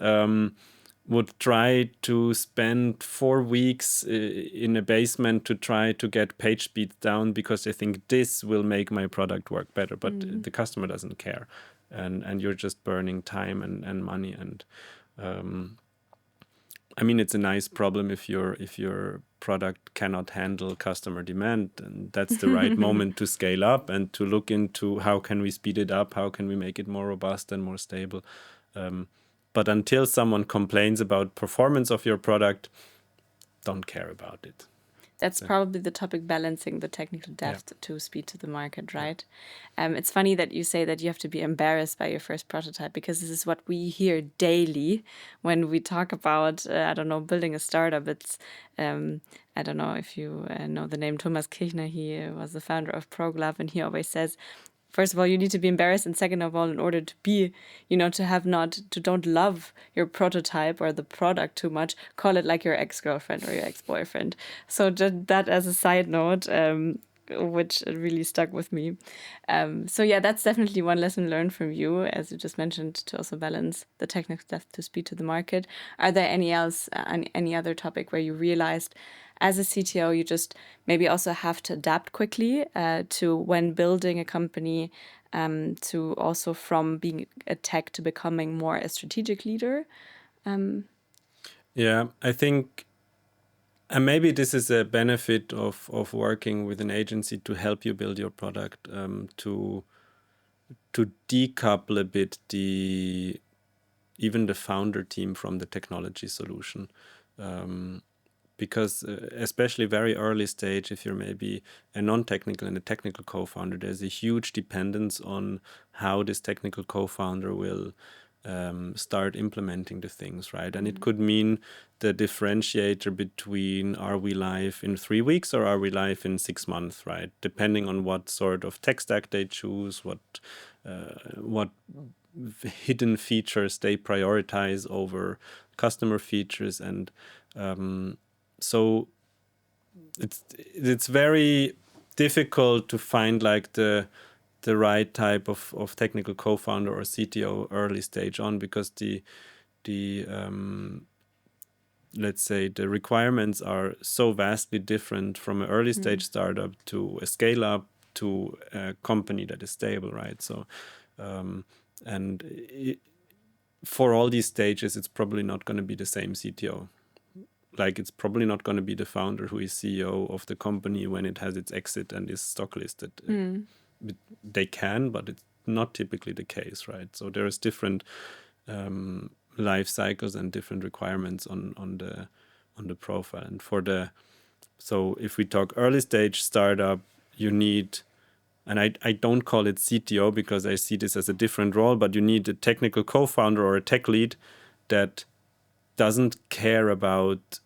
Speaker 2: would try to spend 4 weeks in a basement to try to get page speed down because they think this will make my product work better, but the customer doesn't care, and you're just burning time and money. And I mean, it's a nice problem if your product cannot handle customer demand, and that's the right moment to scale up and to look into how can we speed it up, how can we make it more robust and more stable. But until someone complains about performance of your product, don't care about it.
Speaker 1: That's probably the topic, balancing the technical depth to speed to the market, right? It's funny that you say that you have to be embarrassed by your first prototype, because this is what we hear daily when we talk about, building a startup. It's, I don't know if you know the name Thomas Kirchner. He was the founder of ProGlove, and he always says, first of all, you need to be embarrassed, and second of all, in order to be, don't love your prototype or the product too much, call it like your ex-girlfriend or your ex-boyfriend. So just that as a side note, which really stuck with me. So yeah, that's definitely one lesson learned from you, as you just mentioned, to also balance the technical depth to speed to the market. Are there any other topic where you realized, as a CTO, you just maybe also have to adapt quickly to when building a company, to also from being a tech to becoming more a strategic leader?
Speaker 2: Yeah, I think, and maybe this is a benefit of working with an agency to help you build your product, to decouple a bit even the founder team from the technology solution. Because especially very early stage, if you're maybe a non-technical and a technical co-founder, there's a huge dependence on how this technical co-founder will start implementing the things, right? And it could mean the differentiator between are we live in 3 weeks or are we live in 6 months, right? Depending on what sort of tech stack they choose, what hidden features they prioritize over customer features, and so it's very difficult to find like the right type of technical co-founder or CTO early stage on, because the let's say the requirements are so vastly different from an early stage startup to a scale up to a company that is stable, right? So and for all these stages, it's probably not going to be the same CTO. Like, it's probably not going to be the founder who is CEO of the company when it has its exit and is stock listed. They can, but it's not typically the case, right? So there is different life cycles and different requirements on the profile. And so if we talk early stage startup, you need, and I don't call it CTO because I see this as a different role, but you need a technical co-founder or a tech lead that doesn't care about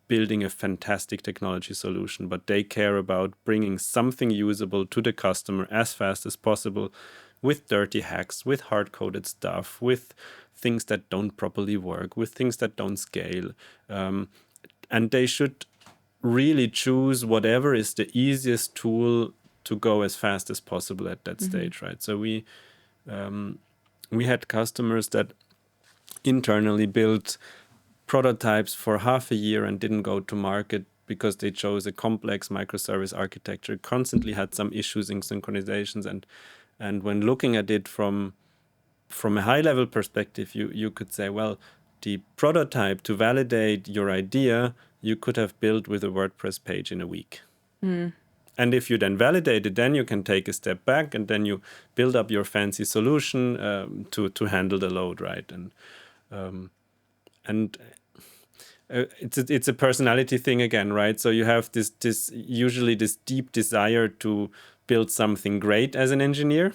Speaker 2: building a fantastic technology solution, but they care about bringing something usable to the customer as fast as possible, with dirty hacks, with hard-coded stuff, with things that don't properly work, with things that don't scale. And they should really choose whatever is the easiest tool to go as fast as possible at that stage, right? So we had customers that internally built prototypes for half a year and didn't go to market because they chose a complex microservice architecture, constantly had some issues in synchronizations. And when looking at it from a high level perspective, you could say, well, the prototype to validate your idea, you could have built with a WordPress page in a week. And if you then validate it, then you can take a step back and then you build up your fancy solution to handle the load, right? And it's a personality thing again, right? So you have this usually this deep desire to build something great as an engineer,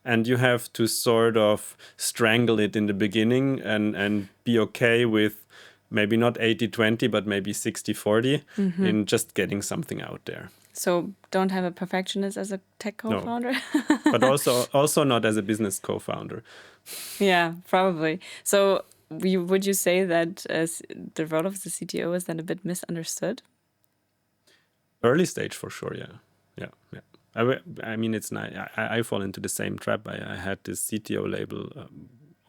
Speaker 2: and you have to sort of strangle it in the beginning and be okay with maybe not 80-20, but maybe 60-40 in just getting something out there.
Speaker 1: So don't have a perfectionist as a tech co-founder?
Speaker 2: No. But also not as a business co-founder.
Speaker 1: Yeah, probably. So would you say that the role of the CTO is then a bit misunderstood?
Speaker 2: Early stage for sure, yeah. I mean, it's not. I fall into the same trap. I had this CTO label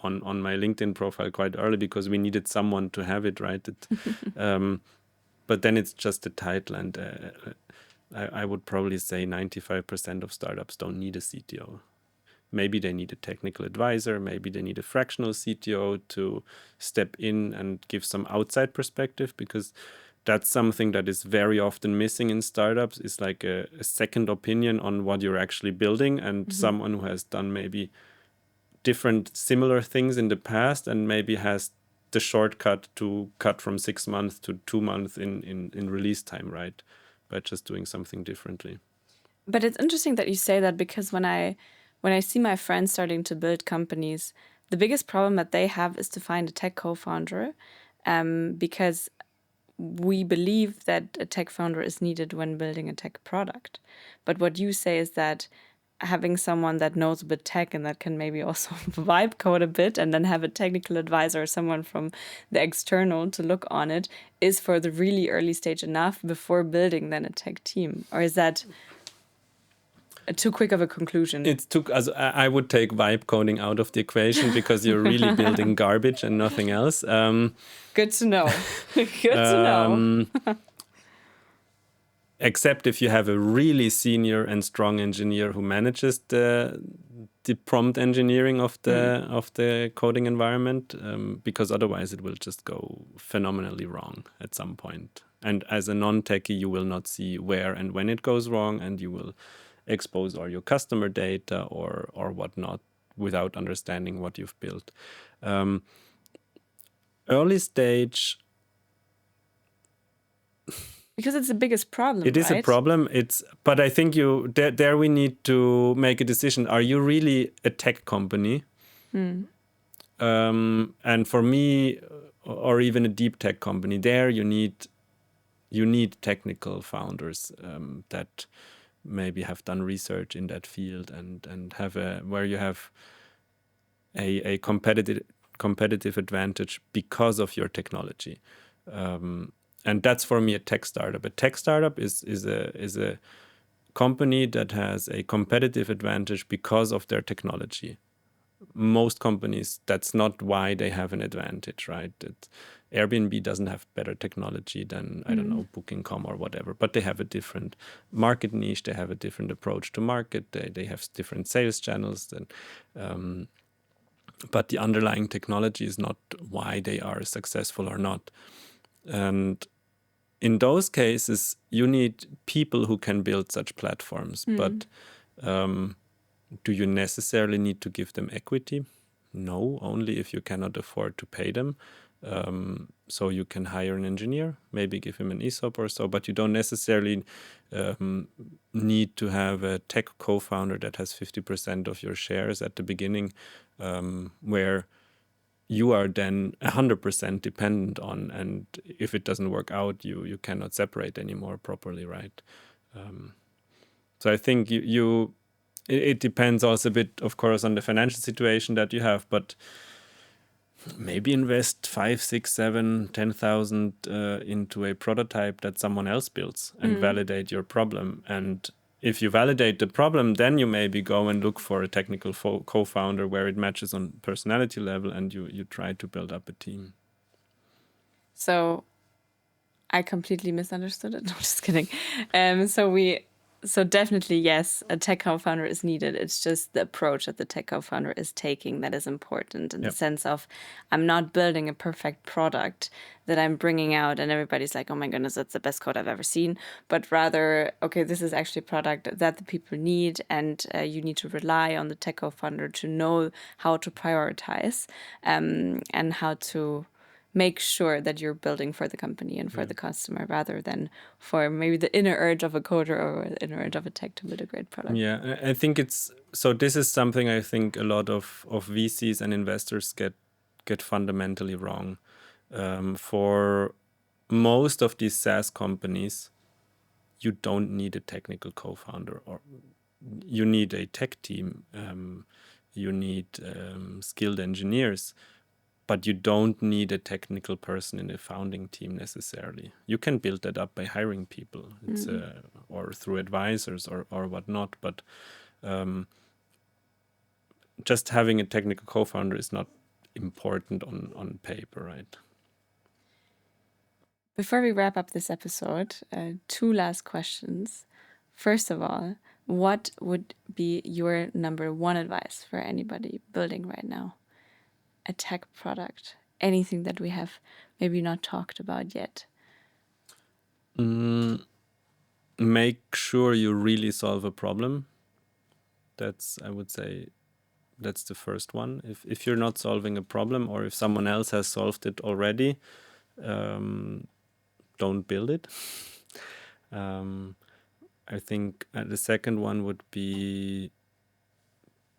Speaker 2: on my LinkedIn profile quite early because we needed someone to have it, right? But then it's just a title, and I would probably say 95% of startups don't need a CTO. Maybe they need a technical advisor. Maybe they need a fractional CTO to step in and give some outside perspective, because that's something that is very often missing in startups, is like a second opinion on what you're actually building, and someone who has done maybe different similar things in the past and maybe has the shortcut to cut from 6 months to 2 months in release time, right? By just doing something differently.
Speaker 1: But it's interesting that you say that, because when I see my friends starting to build companies, the biggest problem that they have is to find a tech co-founder, because we believe that a tech founder is needed when building a tech product. But what you say is that having someone that knows a bit tech and that can maybe also vibe code a bit, and then have a technical advisor or someone from the external to look on it, is for the really early stage enough before building then a tech team? Or is that too quick of a conclusion?
Speaker 2: I would take vibe coding out of the equation, because you're really building garbage and nothing else.
Speaker 1: Good to know. Good to know.
Speaker 2: Except if you have a really senior and strong engineer who manages the the prompt engineering of the coding environment, because otherwise it will just go phenomenally wrong at some point. And as a non-techie, you will not see where and when it goes wrong, and you will expose all your customer data or whatnot without understanding what you've built. Early stage,
Speaker 1: because it's the biggest problem.
Speaker 2: It is a problem. But I think there we need to make a decision. Are you really a tech company? And for me, or even a deep tech company, there you need technical founders that maybe have done research in that field and have where you have a competitive advantage because of your technology. And that's for me a tech startup. A tech startup is a company that has a competitive advantage because of their technology. Most companies, that's not why they have an advantage, right? Airbnb doesn't have better technology than, I don't know, Booking.com or whatever, but they have a different market niche. They have a different approach to market. They have different sales channels. But the underlying technology is not why they are successful or not. And in those cases, you need people who can build such platforms. But do you necessarily need to give them equity? No, only if you cannot afford to pay them. So you can hire an engineer, maybe give him an ESOP or so, but you don't necessarily need to have a tech co-founder that has 50% of your shares at the beginning, where you are then 100% dependent on, and if it doesn't work out, you cannot separate anymore properly, right? So I think it depends also a bit, of course, on the financial situation that you have, but maybe invest 5, 6, 7, 10,000 into a prototype that someone else builds and validate your problem. And if you validate the problem, then you maybe go and look for a technical co-founder where it matches on personality level, and you try to build up a team.
Speaker 1: So I completely misunderstood it. No, just kidding. So definitely, yes, a tech co-founder is needed. It's just the approach that the tech co-founder is taking that is important, in the sense of, I'm not building a perfect product that I'm bringing out and everybody's like, oh my goodness, that's the best code I've ever seen. But rather, okay, this is actually a product that the people need, and you need to rely on the tech co-founder to know how to prioritize and how to make sure that you're building for the company and for the customer, rather than for maybe the inner urge of a coder or the inner urge of a tech to build a great product.
Speaker 2: Yeah, I think this is something I think a lot of VCs and investors get fundamentally wrong. For most of these SaaS companies, you don't need a technical co-founder, or you need a tech team. You need skilled engineers. But you don't need a technical person in the founding team necessarily. You can build that up by hiring people, or through advisors or whatnot. But just having a technical co-founder is not important on paper, right?
Speaker 1: Before we wrap up this episode, 2 last questions. First of all, what would be your number 1 advice for anybody building right now a tech product? Anything that we have maybe not talked about yet?
Speaker 2: Make sure you really solve a problem. I would say, that's the first one. If you're not solving a problem, or if someone else has solved it already, don't build it. I think the second one would be,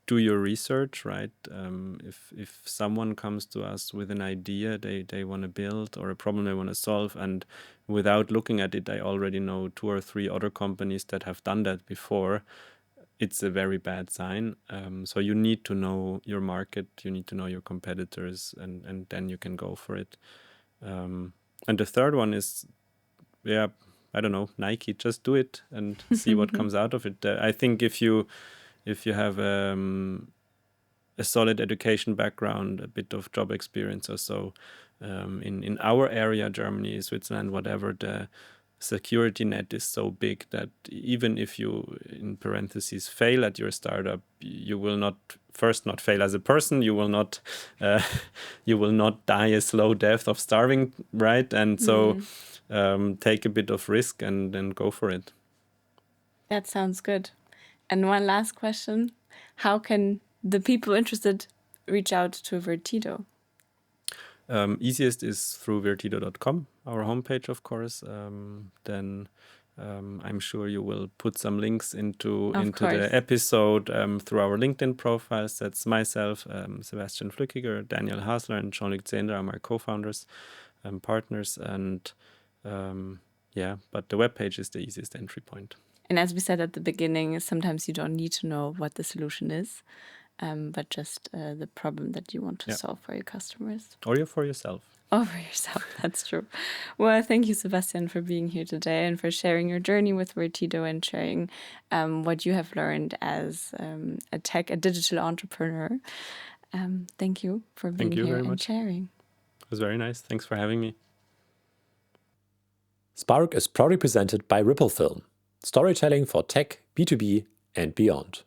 Speaker 2: do your research, right? If someone comes to us with an idea they want to build, or a problem they want to solve, and without looking at it, I already know 2 or 3 other companies that have done that before, it's a very bad sign. So you need to know your market, you need to know your competitors, and then you can go for it. And the third one is, I don't know, Nike, just do it and see what comes out of it. I think if you have a solid education background, a bit of job experience or so, in our area, Germany, Switzerland, whatever, security net is so big that even if you, in parentheses, fail at your startup, you will not fail as a person. You will not die a slow death of starving, right? And so take a bit of risk and then go for it.
Speaker 1: That sounds good. And one last question: how can the people interested reach out to Vertido?
Speaker 2: Easiest is through vertido.com, our homepage, of course. Then I'm sure you will put some links into the episode through our LinkedIn profiles. That's myself, Sebastian Flückiger, Daniel Hasler, and Jean-Luc Zehnder are my co-founders and partners. And but the webpage is the easiest entry point.
Speaker 1: And as we said at the beginning, sometimes you don't need to know what the solution is, but just the problem that you want to solve for your customers.
Speaker 2: Or for yourself.
Speaker 1: Or for yourself, that's true. Well, thank you, Sebastian, for being here today and for sharing your journey with Vertido and sharing what you have learned as a digital entrepreneur. Thank you for being here and sharing.
Speaker 2: It was very nice. Thanks for having me.
Speaker 3: Sparc is proudly presented by Ripplefilm, storytelling for tech, B2B and beyond.